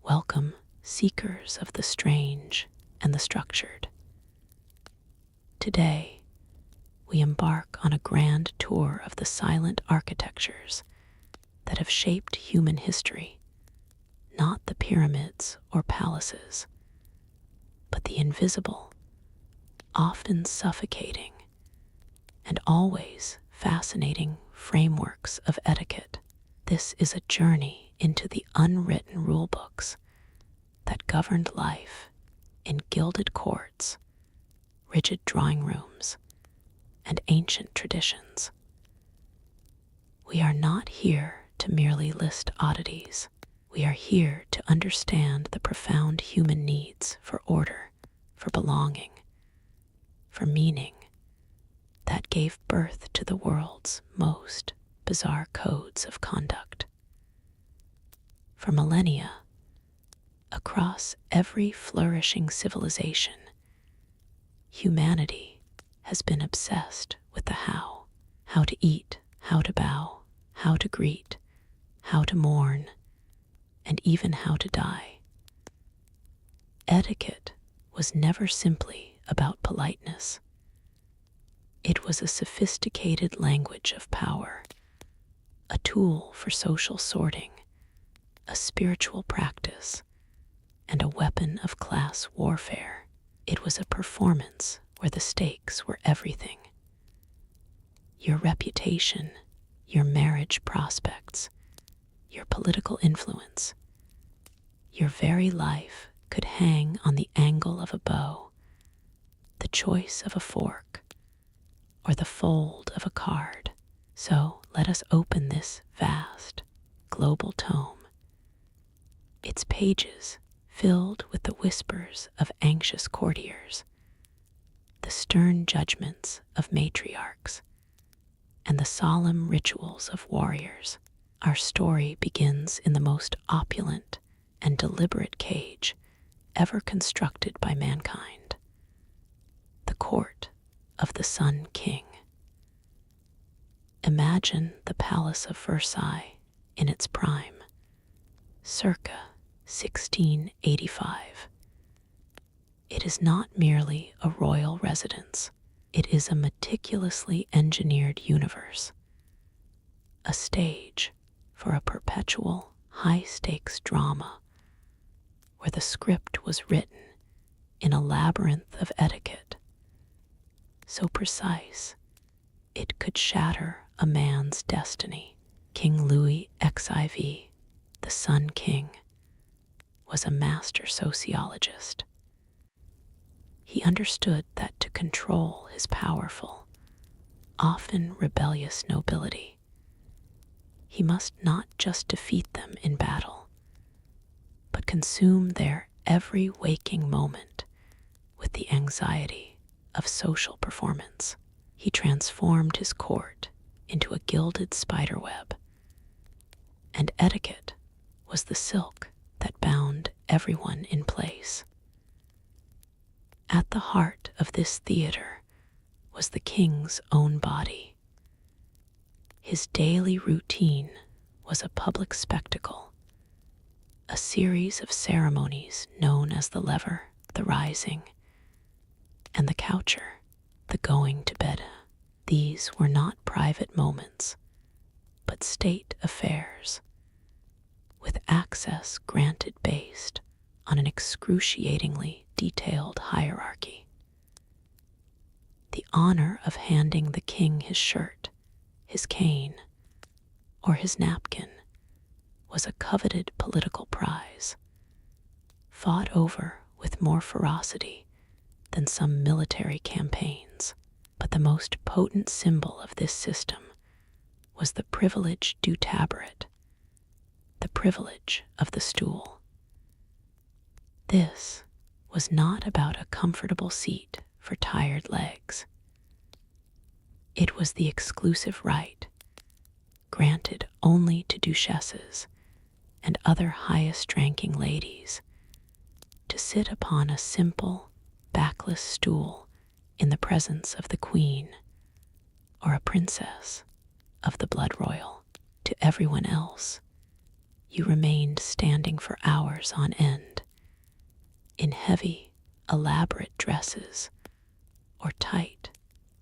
Welcome, seekers of the strange and the structured. Today, we embark on a grand tour of the silent architectures that have shaped human history, not the pyramids or palaces, but the invisible, often suffocating, and always fascinating frameworks of etiquette. This is a journey into the unwritten rulebooks that governed life in gilded courts, rigid drawing rooms, and ancient traditions. We are not here to merely list oddities. We are here to understand the profound human needs for order, for belonging, for meaning that gave birth to the world's most bizarre codes of conduct. For millennia, across every flourishing civilization, humanity has been obsessed with the how to eat, how to bow, how to greet, how to mourn, and even how to die. Etiquette was never simply about politeness. It was a sophisticated language of power, a tool for social sorting, a spiritual practice, and a weapon of class warfare. It was a performance where the stakes were everything. Your reputation, your marriage prospects, your political influence, your very life could hang on the angle of a bow, the choice of a fork, or the fold of a card. So let us open this vast, global tome, its pages filled with the whispers of anxious courtiers, the stern judgments of matriarchs, and the solemn rituals of warriors. Our story begins in the most opulent and deliberate cage ever constructed by mankind, the court of the Sun King. Imagine the Palace of Versailles in its prime, circa 1685. It is not merely a royal residence. It is a meticulously engineered universe, a stage for a perpetual, high-stakes drama where the script was written in a labyrinth of etiquette, so precise it could shatter a man's destiny. King Louis XIV, the Sun King, was a master sociologist. He understood that to control his powerful, often rebellious nobility, he must not just defeat them in battle, but consume their every waking moment with the anxiety of social performance. He transformed his court into a gilded spiderweb, and etiquette was the silk that bound everyone in place. At the heart of this theater was the king's own body. His daily routine was a public spectacle, a series of ceremonies known as the lever, the rising, and the coucher, the going to bed. These were not private moments, but state affairs, with access granted based on an excruciatingly detailed hierarchy. The honor of handing the king his shirt, his cane, or his napkin was a coveted political prize, fought over with more ferocity than some military campaigns. But the most potent symbol of this system was the Privilège du Tabouret, the privilege of the stool. This was not about a comfortable seat for tired legs. It was the exclusive right, granted only to duchesses and other highest-ranking ladies, to sit upon a simple, backless stool in the presence of the queen or a princess of the blood royal. To everyone else, you remained standing for hours on end, in heavy, elaborate dresses or tight,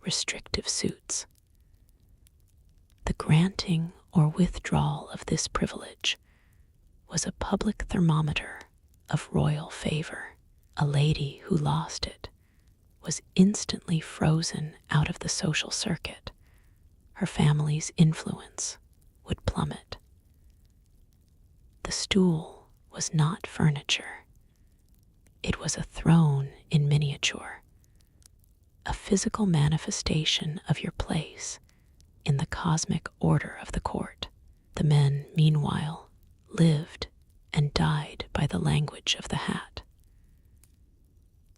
restrictive suits. The granting or withdrawal of this privilege was a public thermometer of royal favor. A lady who lost it was instantly frozen out of the social circuit. Her family's influence would plummet. The stool was not furniture. It was a throne in miniature, a physical manifestation of your place in the cosmic order of the court. The men, meanwhile, lived and died by the language of the hat.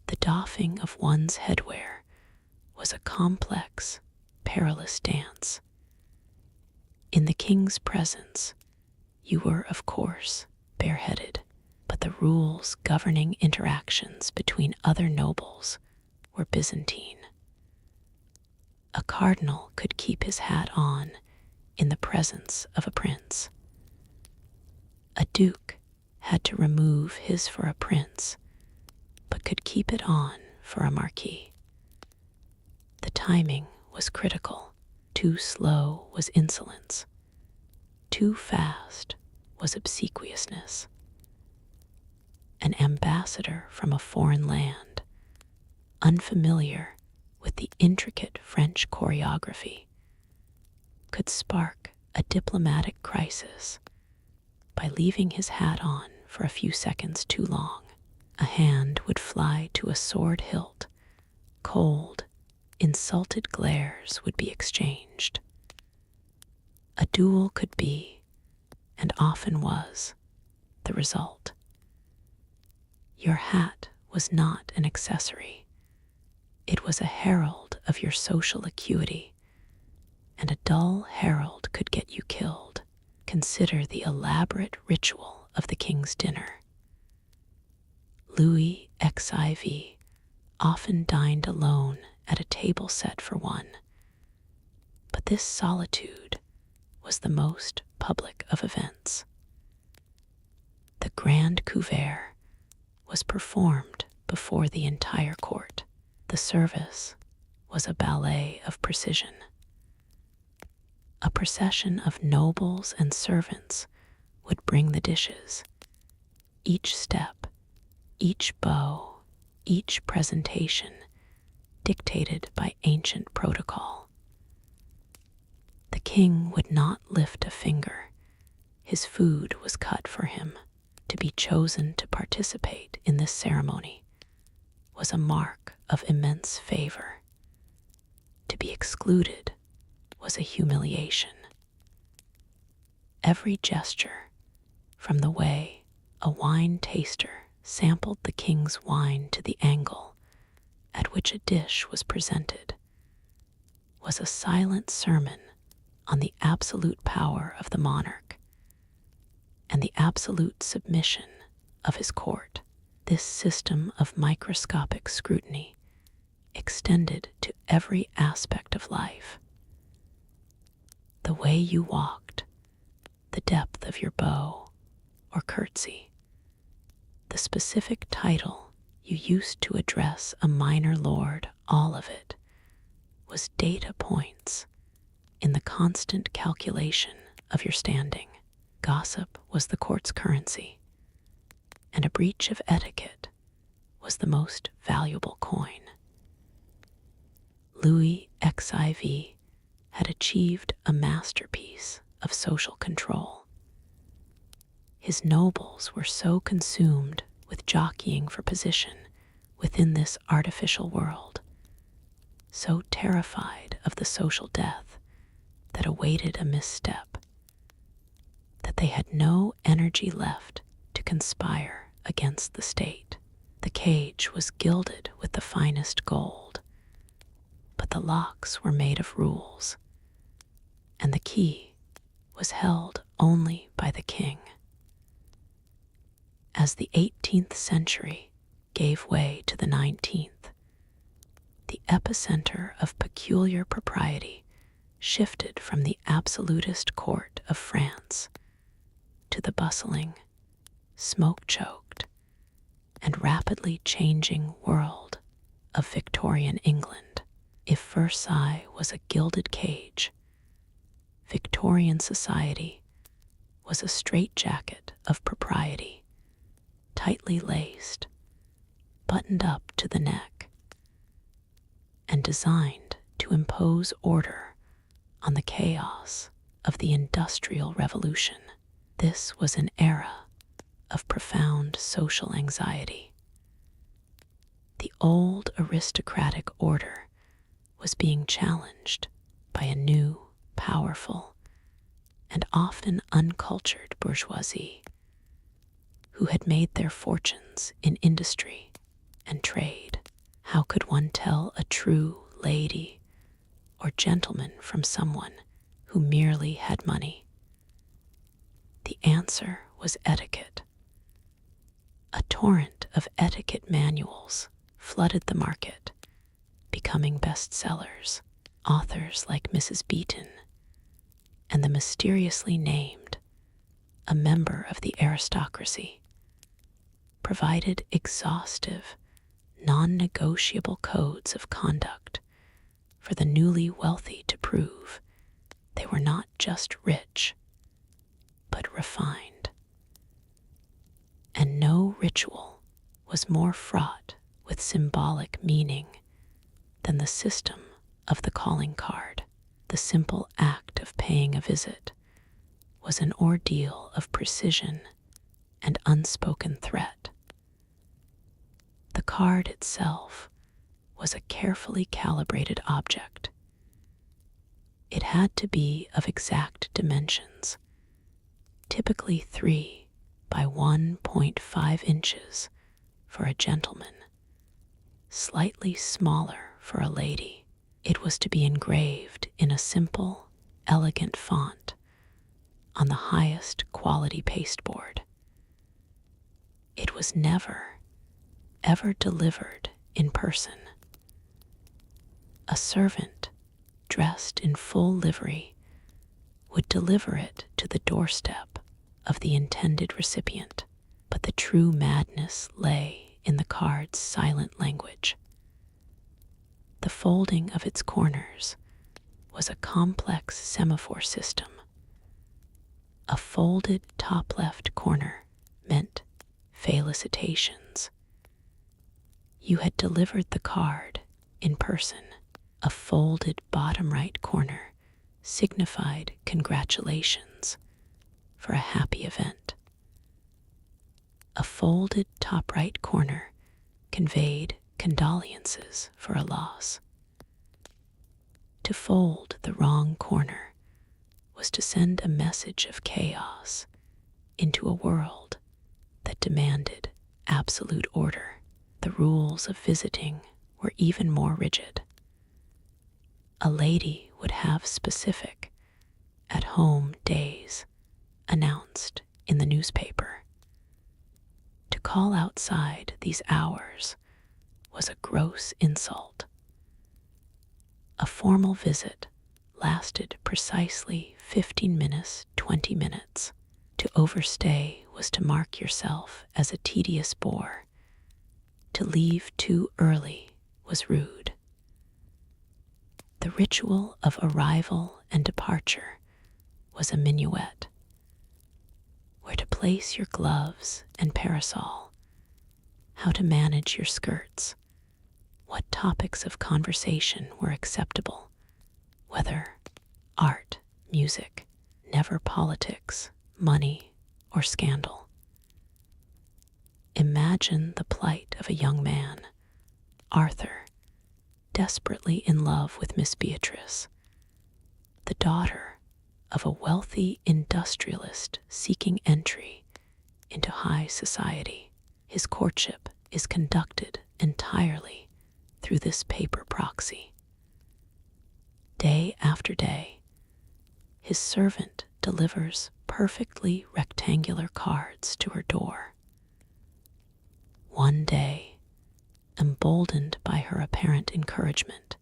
The doffing of one's headwear was a complex, perilous dance. In the king's presence, you were, of course, bareheaded, but the rules governing interactions between other nobles were Byzantine. A cardinal could keep his hat on in the presence of a prince. A duke had to remove his for a prince, but could keep it on for a marquis. The timing was critical. Too slow was insolence. Too fast was obsequiousness. An ambassador from a foreign land, unfamiliar with the intricate French choreography, could spark a diplomatic crisis by leaving his hat on for a few seconds too long. A hand would fly to a sword hilt. Cold, insulted glares would be exchanged. A duel could be, and often was, the result. Your hat was not an accessory. It was a herald of your social acuity, and a dull herald could get you killed. Consider the elaborate ritual of the king's dinner. Louis XIV often dined alone at a table set for one, but this solitude was the most public of events. The grand couvert was performed before the entire court. The service was a ballet of precision. A procession of nobles and servants would bring the dishes. Each step, each bow, each presentation dictated by ancient protocol. The king would not lift a finger. His food was cut for him. To be chosen to participate in this ceremony was a mark of immense favor. To be excluded was a humiliation. Every gesture, from the way a wine taster sampled the king's wine to the angle at which a dish was presented, was a silent sermon on the absolute power of the monarch and the absolute submission of his court. This system of microscopic scrutiny extended to every aspect of life. The way you walked, the depth of your bow or curtsy, the specific title you used to address a minor lord, all of it was data points in the constant calculation of your standing. Gossip was the court's currency, and a breach of etiquette was the most valuable coin. Louis XIV had achieved a masterpiece of social control. His nobles were so consumed with jockeying for position within this artificial world, so terrified of the social death that awaited a misstep, that they had no energy left to conspire against the state. The cage was gilded with the finest gold, but the locks were made of rules, and the key was held only by the king. As the 18th century gave way to the 19th, the epicenter of peculiar propriety shifted from the absolutist court of France to the bustling, smoke-choked, and rapidly changing world of Victorian England. If Versailles was a gilded cage, Victorian society was a straitjacket of propriety, tightly laced, buttoned up to the neck, and designed to impose order on the chaos of the Industrial Revolution. This was an era of profound social anxiety. The old aristocratic order was being challenged by a new, powerful, and often uncultured bourgeoisie who had made their fortunes in industry and trade. How could one tell a true lady or gentleman from someone who merely had money? The answer was etiquette. A torrent of etiquette manuals flooded the market, becoming bestsellers. Authors like Mrs. Beeton and the mysteriously named a member of the aristocracy provided exhaustive, non-negotiable codes of conduct for the newly wealthy to prove they were not just rich, but refined. And no ritual was more fraught with symbolic meaning than the system of the calling card. The simple act of paying a visit was an ordeal of precision and unspoken threat. The card itself was a carefully calibrated object. It had to be of exact dimensions, typically 3 by 1.5 inches for a gentleman, slightly smaller for a lady. It was to be engraved in a simple, elegant font on the highest quality pasteboard. It was never, ever delivered in person. A servant, dressed in full livery, would deliver it to the doorstep of the intended recipient. But the true madness lay in the card's silent language. The folding of its corners was a complex semaphore system. A folded top left corner meant felicitations. You had delivered the card in person. A folded bottom right corner signified congratulations for a happy event. A folded top right corner conveyed condolences for a loss. To fold the wrong corner was to send a message of chaos into a world that demanded absolute order. The rules of visiting were even more rigid. A lady would have specific at-home days announced in the newspaper. To call outside these hours was a gross insult. A formal visit lasted precisely 15 minutes, 20 minutes. To overstay was to mark yourself as a tedious bore. To leave too early was rude. The ritual of arrival and departure was a minuet, where to place your gloves and parasol, how to manage your skirts, what topics of conversation were acceptable, whether art, music, never politics, money, or scandal. Imagine the plight of a young man, Arthur, desperately in love with Miss Beatrice, the daughter of a wealthy industrialist seeking entry into high society. His courtship is conducted entirely through this paper proxy. Day after day, his servant delivers perfectly rectangular cards to her door. One day, emboldened by her apparent encouragement,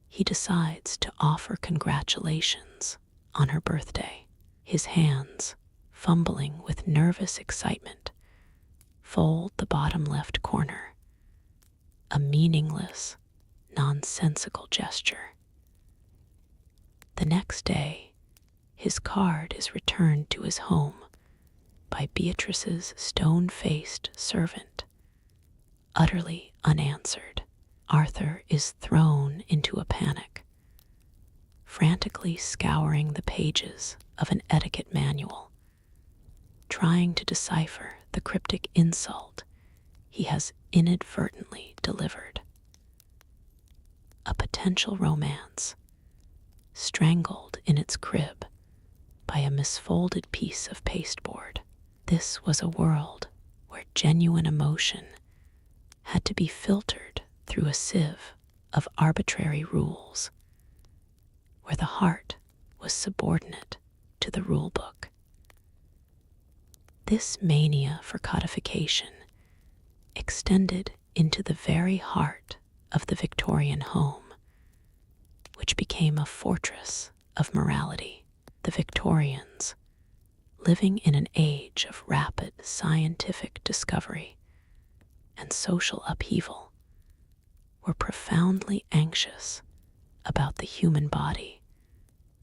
he decides to offer congratulations on her birthday. His hands, fumbling with nervous excitement, fold the bottom left corner, a meaningless, nonsensical gesture. The next day, his card is returned to his home by Beatrice's stone-faced servant, utterly unanswered. Arthur is thrown into a panic, frantically scouring the pages of an etiquette manual, trying to decipher the cryptic insult he has inadvertently delivered. A potential romance, strangled in its crib by a misfolded piece of pasteboard. This was a world where genuine emotion had to be filtered through a sieve of arbitrary rules, where the heart was subordinate to the rule book. This mania for codification extended into the very heart of the Victorian home, which became a fortress of morality. The Victorians, living in an age of rapid scientific discovery and social upheaval, were profoundly anxious about the human body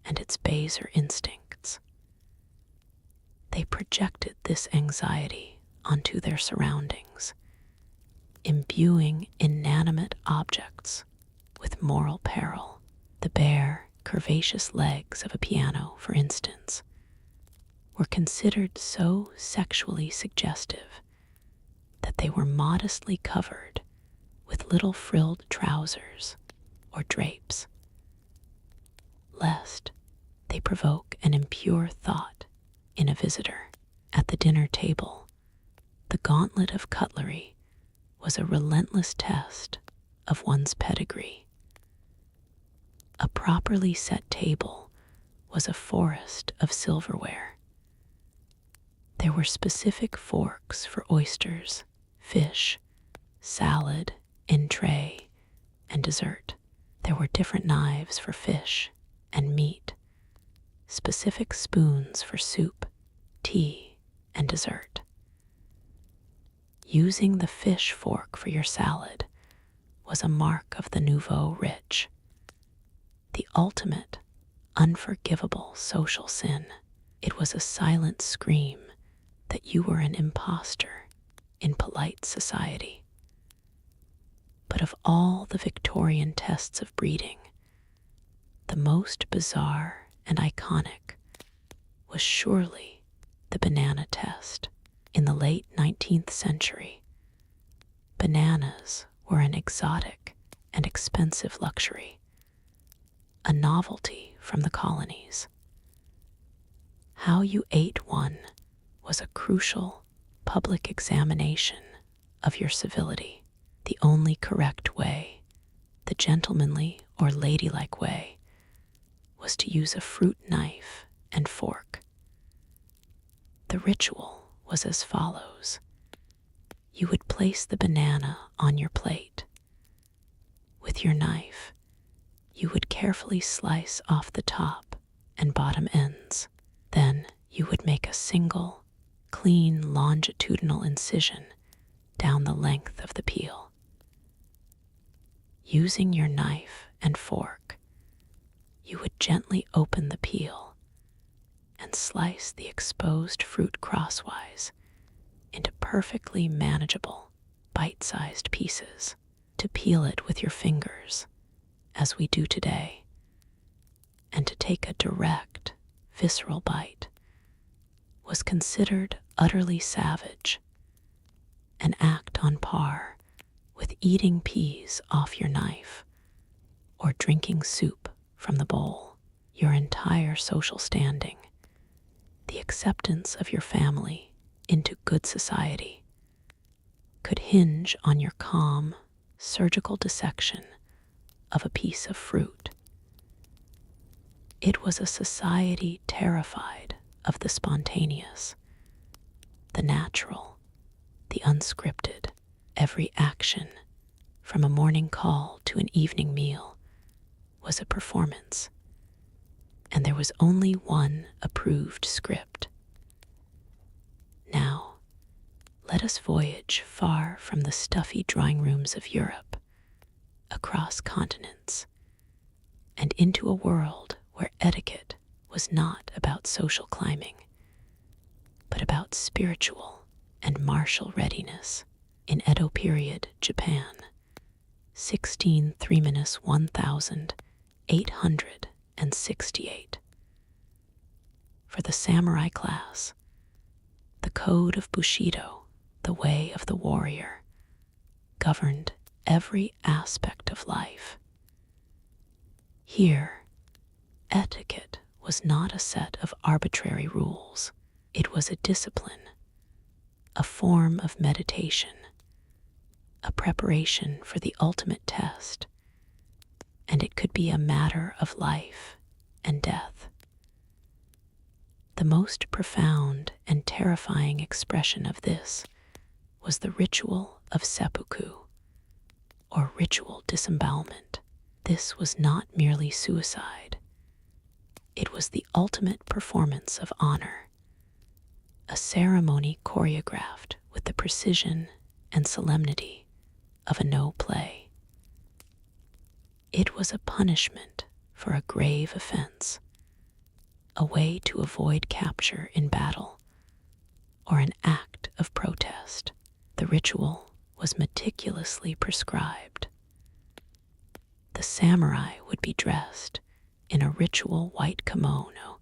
and its baser instincts. They projected this anxiety onto their surroundings, imbuing inanimate objects with moral peril. The bare, curvaceous legs of a piano, for instance, were considered so sexually suggestive that they were modestly covered with little frilled trousers or drapes, lest they provoke an impure thought in a visitor. At the dinner table, the gauntlet of cutlery was a relentless test of one's pedigree. A properly set table was a forest of silverware. There were specific forks for oysters, fish, salad, entree, and dessert. There were different knives for fish and meat, specific spoons for soup, tea, and dessert. Using the fish fork for your salad was a mark of the nouveau riche, the ultimate, unforgivable social sin. It was a silent scream that you were an imposter in polite society. But of all the Victorian tests of breeding, the most bizarre and iconic was surely the banana test. In the late 19th century, bananas were an exotic and expensive luxury, a novelty from the colonies. How you ate one was a crucial public examination of your civility. The only correct way, the gentlemanly or ladylike way, was to use a fruit knife and fork. The ritual was as follows. You would place the banana on your plate. With your knife, you would carefully slice off the top and bottom ends. Then you would make a single, clean longitudinal incision down the length of the peel. Using your knife and fork, you would gently open the peel and slice the exposed fruit crosswise into perfectly manageable, bite-sized pieces. To peel it with your fingers, as we do today, and to take a direct, visceral bite, was considered utterly savage, an act on par with eating peas off your knife or drinking soup from the bowl. Your entire social standing, the acceptance of your family into good society, could hinge on your calm, surgical dissection of a piece of fruit. It was a society terrified of the spontaneous, the natural, the unscripted. Every action, from a morning call to an evening meal, was a performance, and there was only one approved script. Now, let us voyage far from the stuffy drawing rooms of Europe, across continents, and into a world where etiquette was not about social climbing, but about spiritual and martial readiness. In Edo period Japan, 1668. For the samurai class, the code of Bushido, the way of the warrior, governed every aspect of life. Here, etiquette was not a set of arbitrary rules. It was a discipline, a form of meditation, a preparation for the ultimate test, and it could be a matter of life and death. The most profound and terrifying expression of this was the ritual of seppuku, or ritual disembowelment. This was not merely suicide. It was the ultimate performance of honor, a ceremony choreographed with the precision and solemnity of a no play. It was a punishment for a grave offense, a way to avoid capture in battle, or an act of protest. The ritual was meticulously prescribed. The samurai would be dressed in a ritual white kimono,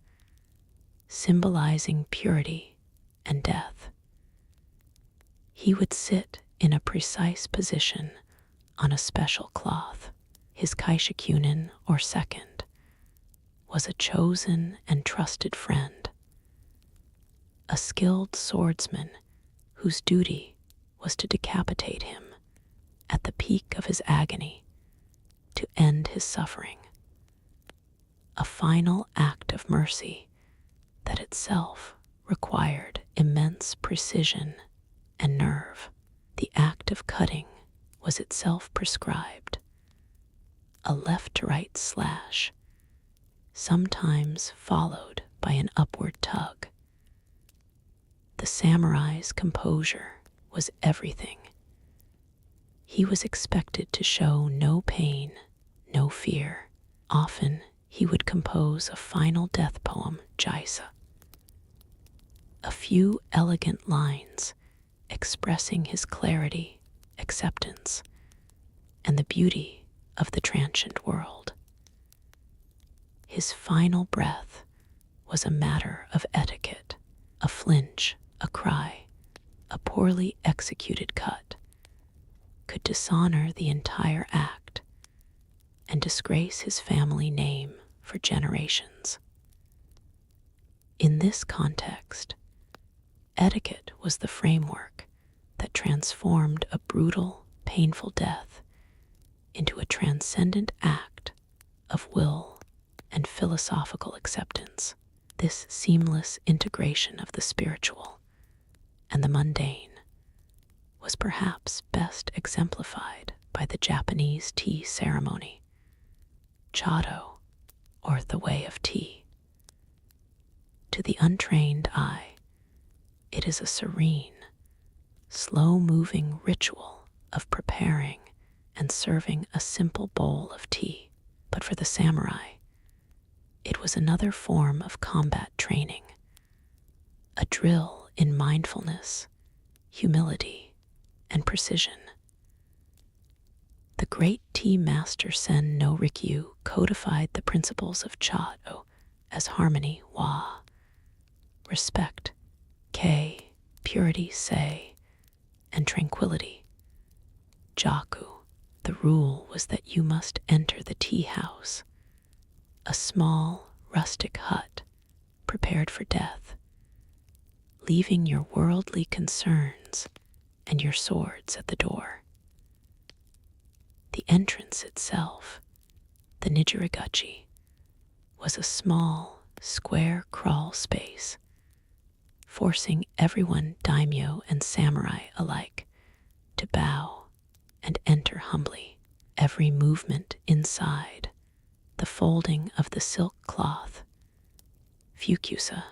symbolizing purity and death. He would sit in a precise position on a special cloth. His kaishakunin, or second, was a chosen and trusted friend, a skilled swordsman whose duty was to decapitate him at the peak of his agony, to end his suffering. A final act of mercy that itself required immense precision and nerve. The act of cutting was itself prescribed, a left-to-right slash, sometimes followed by an upward tug. The samurai's composure was everything. He was expected to show no pain, no fear. Often he would compose a final death poem, jaisa, a few elegant lines expressing his clarity, acceptance, and the beauty of the transient world. His final breath was a matter of etiquette. A flinch, a cry, a poorly executed cut could dishonor the entire act and disgrace his family name for generations. In this context, etiquette was the framework that transformed a brutal, painful death into a transcendent act of will and philosophical acceptance. This seamless integration of the spiritual and the mundane was perhaps best exemplified by the Japanese tea ceremony, chado, or the way of tea. To the untrained eye, it is a serene, slow-moving ritual of preparing and serving a simple bowl of tea. But for the samurai, it was another form of combat training, a drill in mindfulness, humility, and precision. The great tea master Sen no Rikyu codified the principles of chado as harmony, wa, respect, kei, purity, sei, and tranquility, jaku. The rule was that you must enter the tea house, a small, rustic hut prepared for death, leaving your worldly concerns and your swords at the door. The entrance itself, the nijiriguchi, was a small, square crawl space, forcing everyone, daimyo and samurai alike, to bow and enter humbly. Every movement inside, the folding of the silk cloth, fukusa,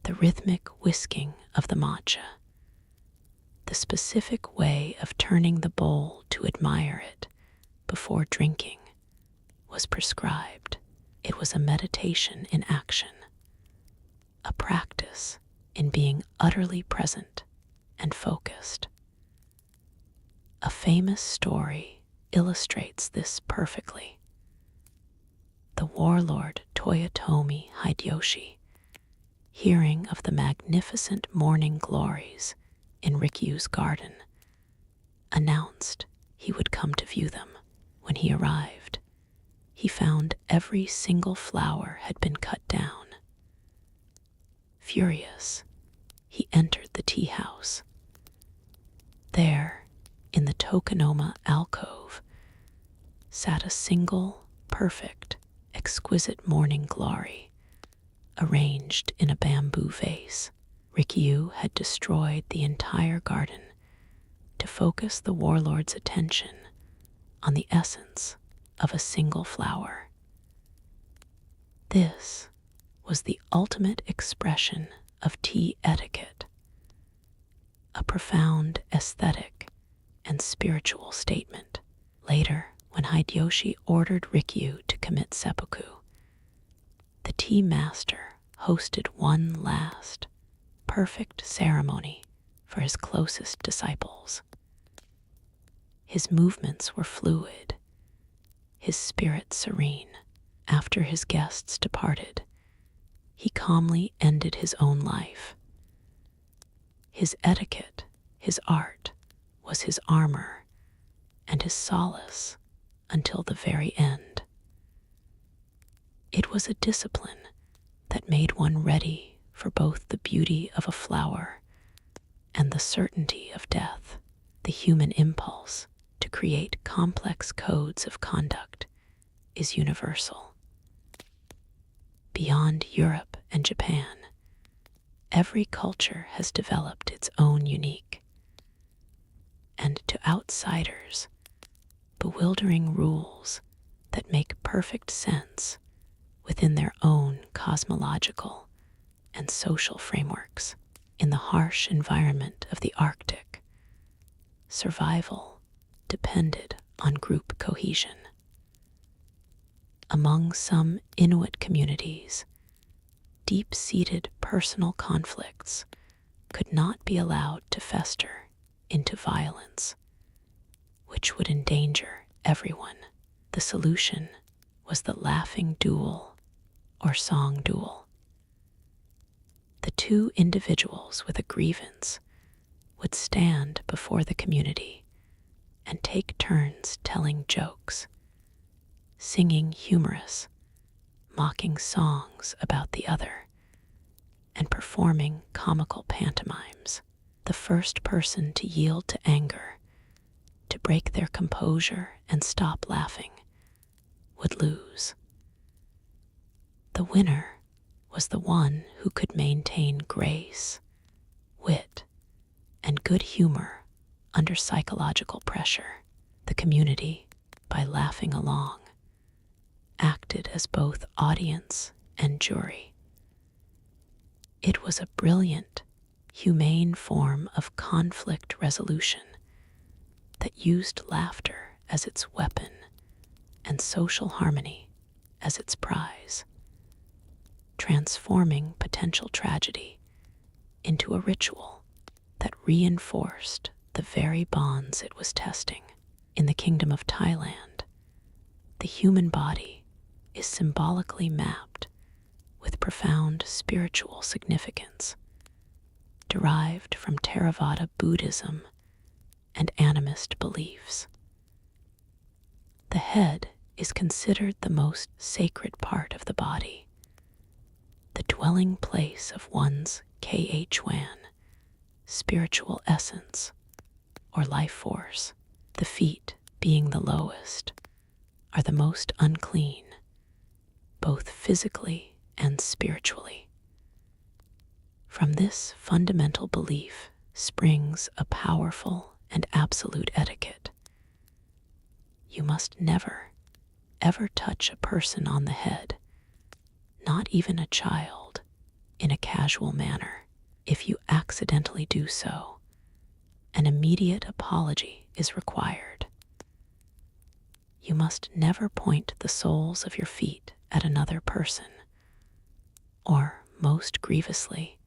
the rhythmic whisking of the matcha, the specific way of turning the bowl to admire it before drinking was prescribed. It was a meditation in action, a practice in being utterly present and focused. A famous story illustrates this perfectly. The warlord Toyotomi Hideyoshi, hearing of the magnificent morning glories in Rikyu's garden, announced he would come to view them. When he arrived, he found every single flower had been cut down. Furious, he entered the tea house. There, in the tokonoma alcove, sat a single, perfect, exquisite morning glory, arranged in a bamboo vase. Rikyu had destroyed the entire garden to focus the warlord's attention on the essence of a single flower. This was the ultimate expression of tea etiquette, a profound aesthetic and spiritual statement. Later, when Hideyoshi ordered Rikyu to commit seppuku, the tea master hosted one last, perfect ceremony for his closest disciples. His movements were fluid, his spirit serene. After his guests departed, he calmly ended his own life. His etiquette, his art, was his armor and his solace until the very end. It was a discipline that made one ready for both the beauty of a flower and the certainty of death. The human impulse to create complex codes of conduct is universal. Beyond Europe and Japan, every culture has developed its own unique, and to outsiders, bewildering rules that make perfect sense within their own cosmological and social frameworks. In the harsh environment of the Arctic, survival depended on group cohesion. Among some Inuit communities, deep-seated personal conflicts could not be allowed to fester into violence, which would endanger everyone. The solution was the laughing duel or song duel. The two individuals with a grievance would stand before the community and take turns telling jokes, singing humorous, mocking songs about the other, and performing comical pantomimes. The first person to yield to anger, to break their composure and stop laughing, would lose. The winner was the one who could maintain grace, wit, and good humor under psychological pressure. The community, by laughing along, acted as both audience and jury. It was a brilliant, humane form of conflict resolution that used laughter as its weapon and social harmony as its prize, transforming potential tragedy into a ritual that reinforced the very bonds it was testing. In the Kingdom of Thailand, the human body is symbolically mapped with profound spiritual significance, derived from Theravada Buddhism and animist beliefs. The head is considered the most sacred part of the body, the dwelling place of one's KH-wan, spiritual essence, or life force. The feet, being the lowest, are the most unclean, both physically and spiritually. From this fundamental belief springs a powerful and absolute etiquette. You must never, ever touch a person on the head, not even a child, in a casual manner. If you accidentally do so, an immediate apology is required. You must never point the soles of your feet at another person, or, most grievously,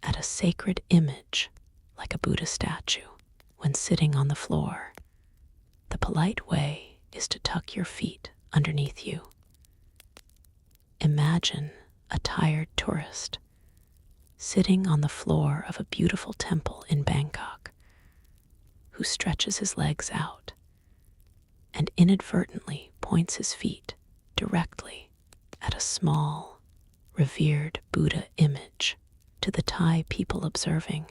at a sacred image like a Buddha statue. When sitting on the floor, the polite way is to tuck your feet underneath you. Imagine a tired tourist sitting on the floor of a beautiful temple in Bangkok who stretches his legs out and inadvertently points his feet directly at a small, revered Buddha image. To the Thai people observing,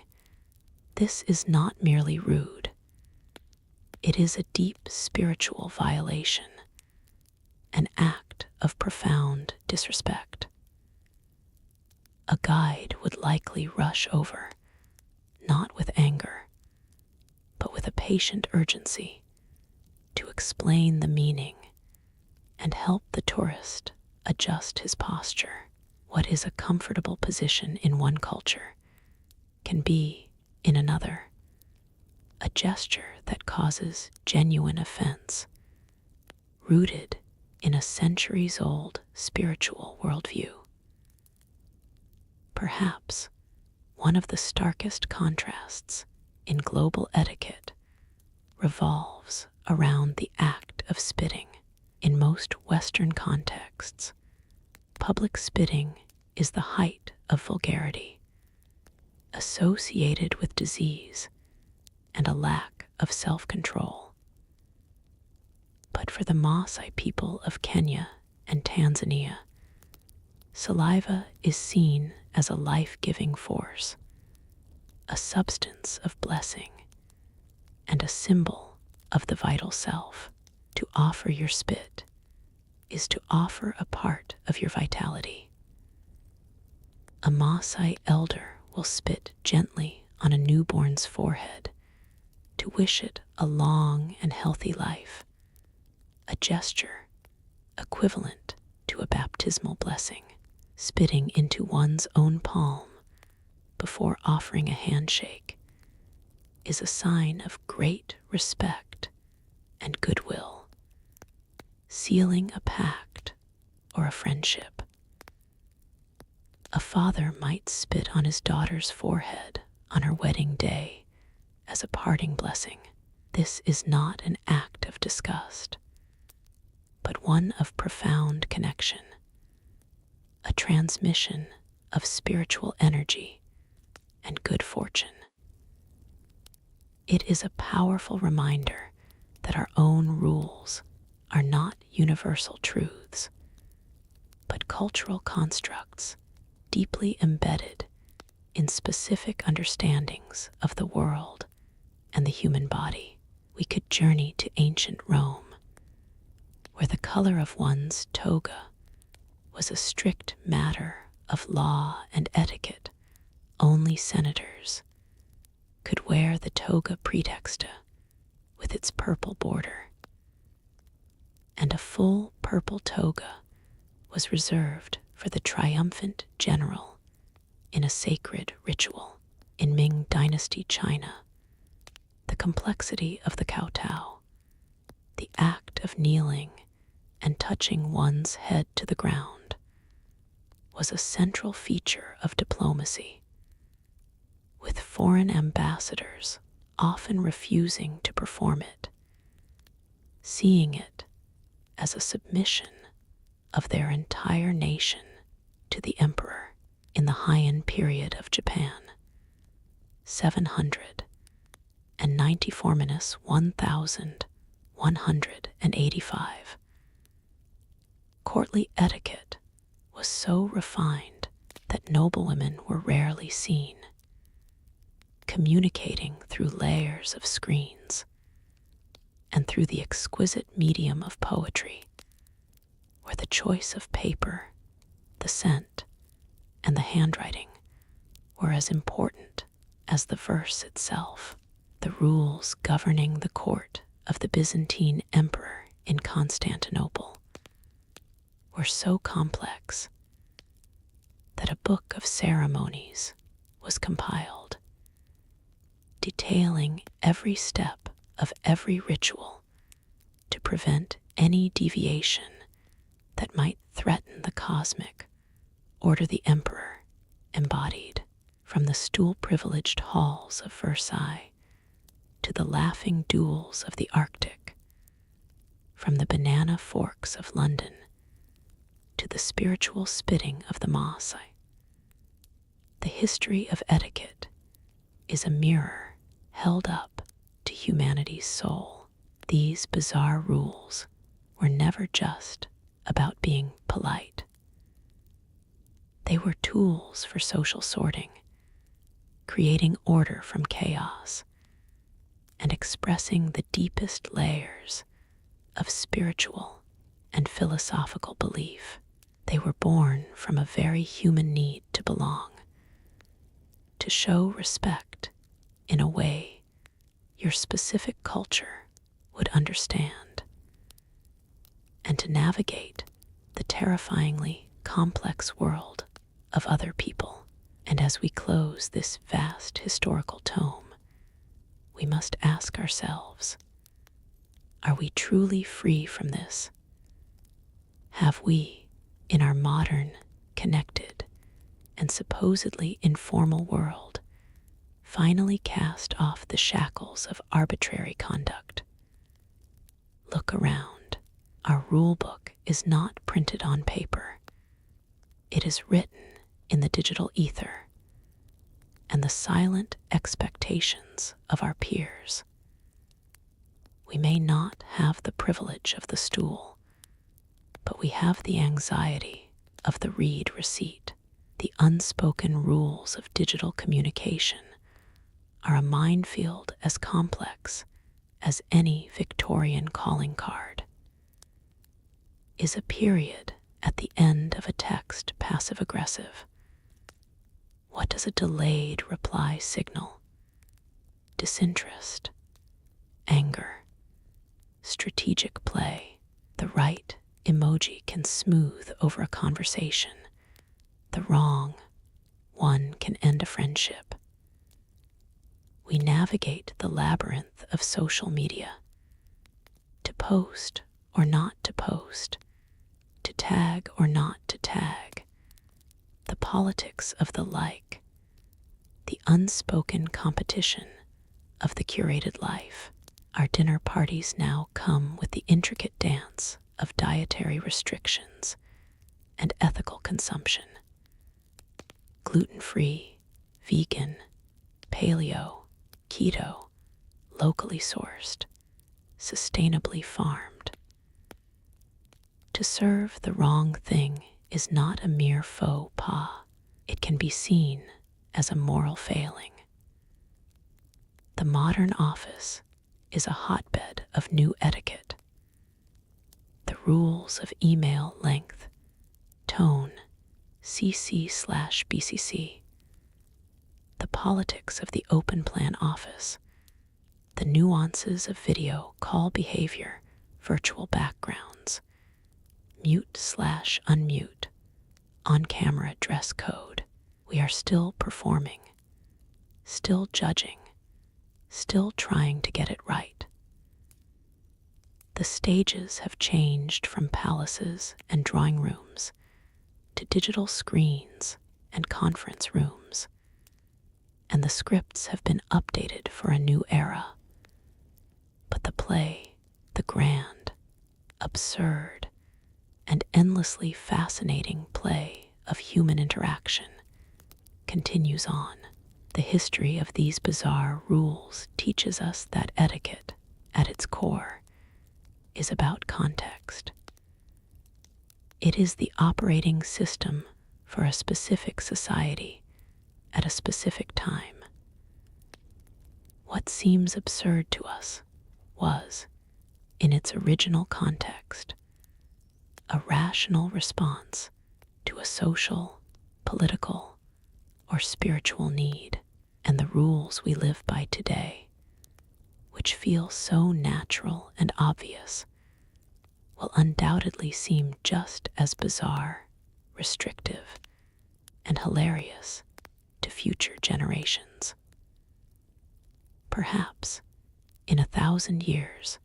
this is not merely rude. It is a deep spiritual violation, an act of profound disrespect. A guide would likely rush over, not with anger, but with a patient urgency, to explain the meaning and help the tourist adjust his posture. What is a comfortable position in one culture can be, in another, a gesture that causes genuine offense, rooted in a centuries-old spiritual worldview. Perhaps one of the starkest contrasts in global etiquette revolves around the act of spitting. In most Western contexts, public spitting is the height of vulgarity, associated with disease and a lack of self-control. But for the Maasai people of Kenya and Tanzania, saliva is seen as a life-giving force, a substance of blessing, and a symbol of the vital self. To offer your spit is to offer a part of your vitality. A Maasai elder will spit gently on a newborn's forehead to wish it a long and healthy life, a gesture equivalent to a baptismal blessing. Spitting into one's own palm before offering a handshake is a sign of great respect and goodwill, sealing a pact or a friendship. A father might spit on his daughter's forehead on her wedding day as a parting blessing. This is not an act of disgust, but one of profound connection, a transmission of spiritual energy and good fortune. It is a powerful reminder that our own rules are not universal truths, but cultural constructs deeply embedded in specific understandings of the world and the human body. We could journey to ancient Rome, where the color of one's toga was a strict matter of law and etiquette. Only senators could wear the toga praetexta with its purple border, and a full purple toga was reserved for the triumphant general in a sacred ritual. In Ming Dynasty China, the complexity of the kowtow, the act of kneeling and touching one's head to the ground, was a central feature of diplomacy, with foreign ambassadors often refusing to perform it, seeing it as a submission of their entire nation to the emperor. In the Heian period of Japan, 794-1185, courtly etiquette was so refined that noblewomen were rarely seen, communicating through layers of screens and through the exquisite medium of poetry, where the choice of paper, the scent, and the handwriting were as important as the verse itself. The rules governing the court of the Byzantine emperor in Constantinople were so complex that a book of ceremonies was compiled, detailing every step of every ritual to prevent any deviation that might threaten the cosmic order the emperor embodied. From the stool-privileged halls of Versailles to the laughing duels of the Arctic, from the banana forks of London to the spiritual spitting of the Maasai, the history of etiquette is a mirror held up to humanity's soul. These bizarre rules were never just about being polite. They were tools for social sorting, creating order from chaos, and expressing the deepest layers of spiritual and philosophical belief. They were born from a very human need to belong, to show respect in a way your specific culture would understand, and to navigate the terrifyingly complex world of other people. And as we close this vast historical tome, we must ask ourselves, are we truly free from this? Have we, in our modern, connected, and supposedly informal world, finally cast off the shackles of arbitrary conduct? Look around. Our rule book is not printed on paper. It is written in the digital ether, and the silent expectations of our peers. We may not have the privilege of the stool, but we have the anxiety of the read receipt. The unspoken rules of digital communication are a minefield as complex as any Victorian calling card. Is a period at the end of a text passive-aggressive? What does a delayed reply signal? Disinterest, anger, strategic play. The right emoji can smooth over a conversation. The wrong one can end a friendship. We navigate the labyrinth of social media. To post or not to post, to tag or not to tag, the politics of the like, the unspoken competition of the curated life. Our dinner parties now come with the intricate dance of dietary restrictions and ethical consumption. Gluten-free, vegan, paleo, keto, locally sourced, sustainably farmed. To serve the wrong thing is not a mere faux pas. It can be seen as a moral failing. The modern office is a hotbed of new etiquette. The rules of email length, tone, CC/BCC, the politics of the open plan office, the nuances of video call behavior, virtual backgrounds, mute/unmute, on-camera dress code. We are still performing, still judging, still trying to get it right. The stages have changed from palaces and drawing rooms to digital screens and conference rooms, and the scripts have been updated for a new era. But the play, the grand, absurd, and endlessly fascinating play of human interaction continues on. The history of these bizarre rules teaches us that etiquette, at its core, is about context. It is the operating system for a specific society at a specific time. What seems absurd to us was, in its original context, a rational response to a social, political, or spiritual need. And the rules we live by today, which feel so natural and obvious, will undoubtedly seem just as bizarre, restrictive, and hilarious to future generations. Perhaps, in 1,000 years,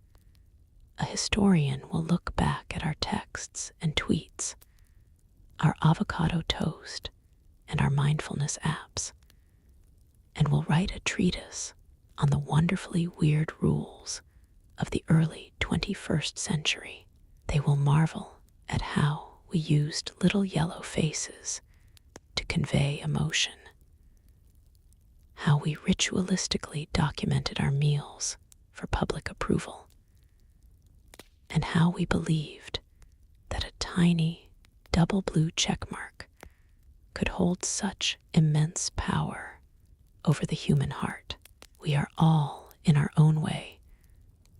a historian will look back at our texts and tweets, our avocado toast, and our mindfulness apps, and will write a treatise on the wonderfully weird rules of the early 21st century. They will marvel at how we used little yellow faces to convey emotion, how we ritualistically documented our meals for public approval, and how we believed that a tiny double blue checkmark could hold such immense power over the human heart. We are all, in our own way,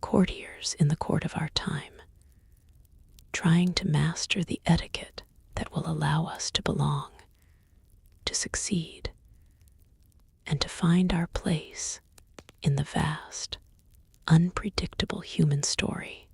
courtiers in the court of our time, trying to master the etiquette that will allow us to belong, to succeed, and to find our place in the vast, unpredictable human story.